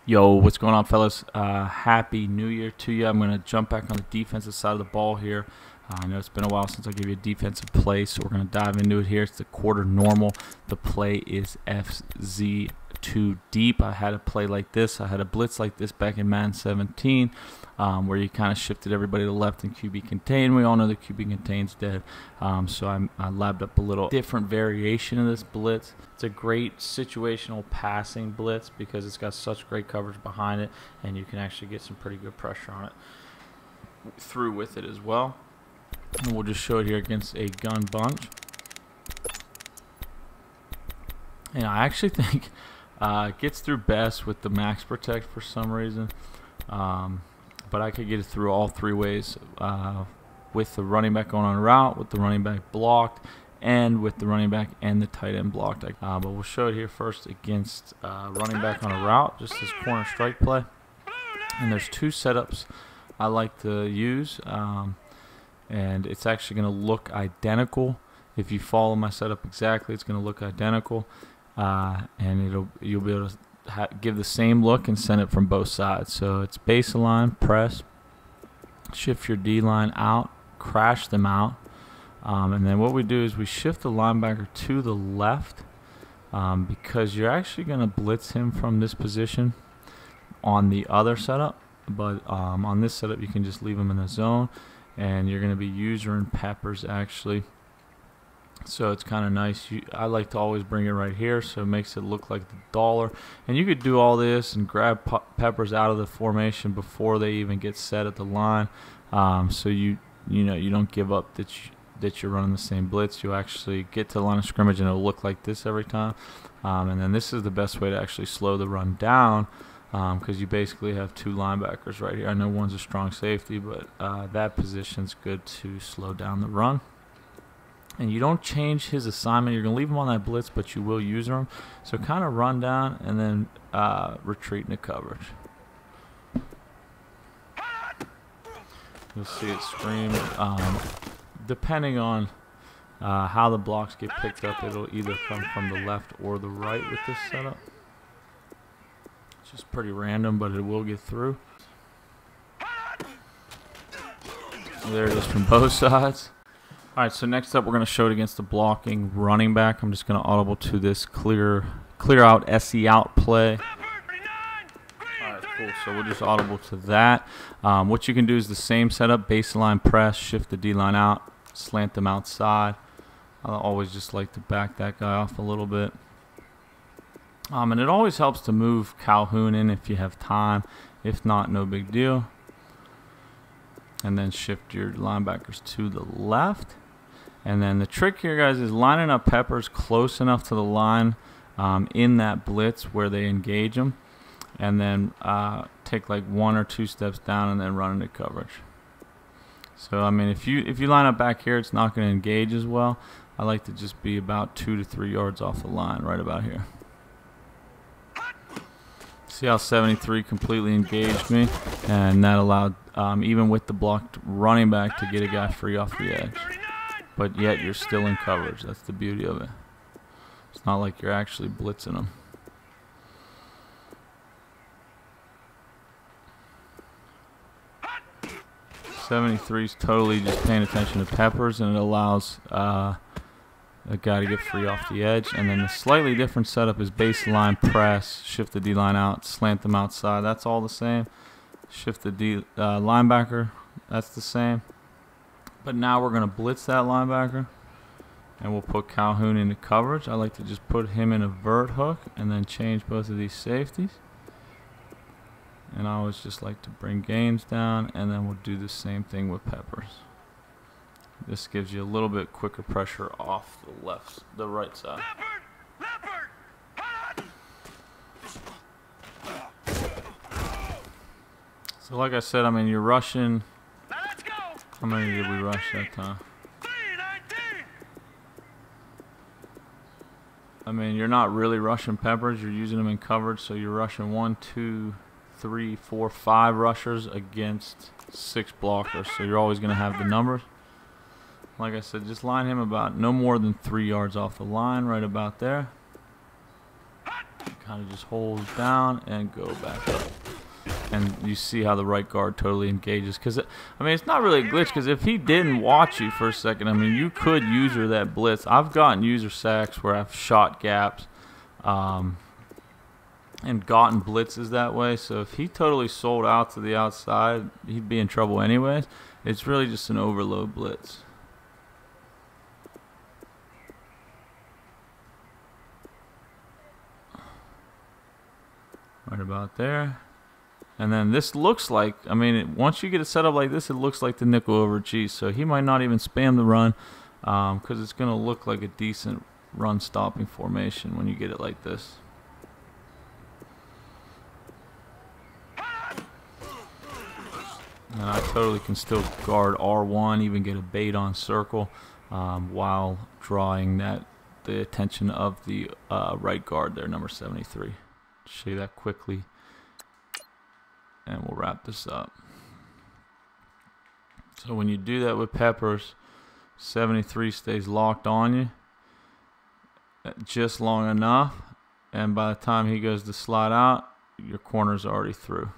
Yo, what's going on, fellas? Happy New Year to you. I'm going to jump back on the defensive side of the ball here. I know it's been a while since I gave you a defensive play, so we're going to dive into it here. It's the quarter normal. The play is FZ2 deep. I had a play like this. I had a blitz like this back in Madden 17, where you kind of shifted everybody to the left and QB contain. We all know the QB contain's dead, so I labbed up a little different variation of this blitz. It's a great situational passing blitz because it's got such great coverage behind it, and you can actually get some pretty good pressure on it through with it as well. And we'll just show it here against a gun bunch. And I actually think it gets through best with the max protect for some reason. But I could get it through all three ways, with the running back going on a route, with the running back blocked, and with the running back and the tight end blocked. But we'll show it here first against running back on a route, just this corner strike play. And there's two setups I like to use. And it's actually going to look identical. If you follow my setup exactly, it's going to look identical, and you'll be able to give the same look and send it from both sides. So it's baseline, press, shift your D line out, crash them out, and then what we do is we shift the linebacker to the left, because you're actually going to blitz him from this position on the other setup, but on this setup you can just leave him in the zone. And you're going to be user and peppers actually, so it's kind of nice. I like to always bring it right here, so it makes it look like the dollar. And you could do all this and grab peppers out of the formation before they even get set at the line, so you don't give up that you're running the same blitz. You actually get to the line of scrimmage and it'll look like this every time. And then this is the best way to actually slow the run down, because you basically have two linebackers right here. I know one's a strong safety, but that position's good to slow down the run. And you don't change his assignment. You're going to leave him on that blitz, but you will use him. So kind of run down and then retreat into coverage. You'll see it scream. Depending on how the blocks get picked up, it'll either come from the left or the right with this setup. Just pretty random, but it will get through. There it is from both sides. Alright, so next up we're going to show it against the blocking running back. I'm just going to audible to this clear out SE out play. Alright, cool. So we'll just audible to that. What you can do is the same setup, baseline press, shift the D line out, slant them outside. I always just like to back that guy off a little bit. And it always helps to move Calhoun in if you have time. If not, no big deal. And then shift your linebackers to the left. And then the trick here, guys, is lining up peppers close enough to the line in that blitz where they engage them. And then take like 1 or 2 steps down and then run into coverage. So, I mean, if you line up back here, it's not going to engage as well. I like to just be about 2 to 3 yards off the line, right about here. See how 73 completely engaged me, and that allowed, even with the blocked running back, to get a guy free off the edge. But yet you're still in coverage. That's the beauty of it. It's not like you're actually blitzing them. '73's totally just paying attention to peppers, and it allows a guy to get free off the edge. And then the slightly different setup is baseline press, shift the D line out, slant them outside. That's all the same. Shift the linebacker, that's the same. But now we're going to blitz that linebacker, and we'll put Calhoun into coverage. I like to just put him in a vert hook and then change both of these safeties. And I always just like to bring gains down, and then we'll do the same thing with peppers. This gives you a little bit quicker pressure off the right side. So like I said, I mean, you're rushing. How many did we rush that time? I mean, you're not really rushing peppers. You're using them in coverage, so you're rushing 1, 2, 3, 4, 5 rushers against 6 blockers. So you're always going to have the numbers. Like I said, just line him about no more than 3 yards off the line, right about there. kind of just hold down and go back up. And you see how the right guard totally engages. Because, I mean, it's not really a glitch. Because if he didn't watch you for a second, I mean, you could user that blitz. I've gotten user sacks where I've shot gaps and gotten blitzes that way. So if he totally sold out to the outside, he'd be in trouble anyways. It's really just an overload blitz. Right about there. And then this looks like, I mean, once you get it set up like this, it looks like the nickel over cheese. So he might not even spam the run because it's going to look like a decent run stopping formation when you get it like this. And I totally can still guard R1, even get a bait on circle while drawing the attention of the right guard there, number 73. Show you that quickly. And we'll wrap this up. So when you do that with Peppers, 73 stays locked on you just long enough, and by the time he goes to slide out, your corner's already through.